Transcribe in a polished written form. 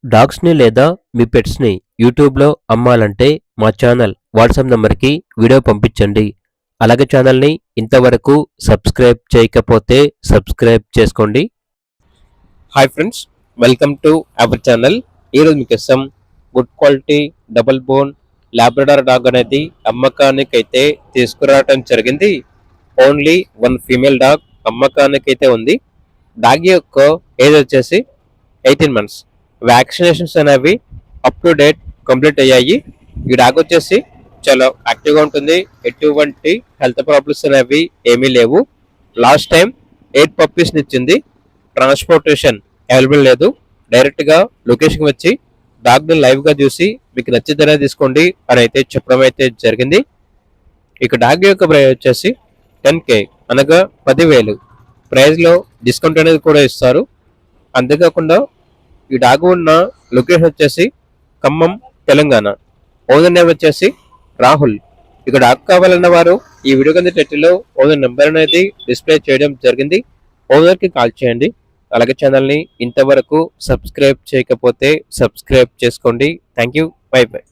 డాగ్స్‌ని లేదా మీ పెట్స్‌ని యూట్యూబ్‌లో అమ్మాలంటే మా ఛానల్ వాట్సాప్ నంబర్‌కి వీడియో పంపించండి. అలాగే ఛానల్‌ని ఇంతవరకు సబ్స్క్రైబ్ చేయకపోతే సబ్స్క్రైబ్ చేసుకోండి. Hi friends, welcome to our channel. ఈరోజు మీకోసం good quality double bone Labrador dog అనేది అమ్మకానికైతే తీసుకురావడం జరిగింది. ఓన్లీ వన్ ఫీమేల్ డాగ్ అమ్మకానికైతే ఉంది. డాగ్ యొక్క ఏజ్ వచ్చేసి 18 మంత్స్. వ్యాక్సినేషన్స్ అనేవి అప్ టు డేట్ కంప్లీట్ అయ్యాయి. ఈ డాగ్ వచ్చేసి చాలా యాక్టివ్గా ఉంటుంది. ఎటువంటి హెల్త్ ప్రాబ్లమ్స్ అనేవి ఏమీ లేవు. లాస్ట్ టైం 8 పప్పీస్ని ఇచ్చింది. ట్రాన్స్పోర్టేషన్ అవైలబుల్ లేదు. డైరెక్ట్గా లొకేషన్కి వచ్చి డాగ్ని లైవ్గా చూసి మీకు నచ్చితేనే తీసుకోండి అని అయితే చెప్పడం అయితే జరిగింది. ఇక డాగ్ యొక్క ప్రైస్ వచ్చేసి 10K, అనగా 10,000. ప్రైస్లో డిస్కౌంట్ అనేది కూడా ఇస్తారు. అంతేకాకుండా ఈ డాగ్ ఉన్న లొకేషన్ వచ్చేసి ఖమ్మం, తెలంగాణ. ఓనర్ నేమ్ వచ్చేసి రాహుల్. ఇక డాగ్ కావాలన్న వారు ఈ వీడియో కింద టైటిల్లో ఓనర్ నెంబర్ అనేది డిస్ప్లే చేయడం జరిగింది. ఓనర్కి కాల్ చేయండి. అలాగే ఛానల్ని ఇంతవరకు సబ్స్క్రైబ్ చేయకపోతే సబ్స్క్రైబ్ చేసుకోండి. Thank you. By by.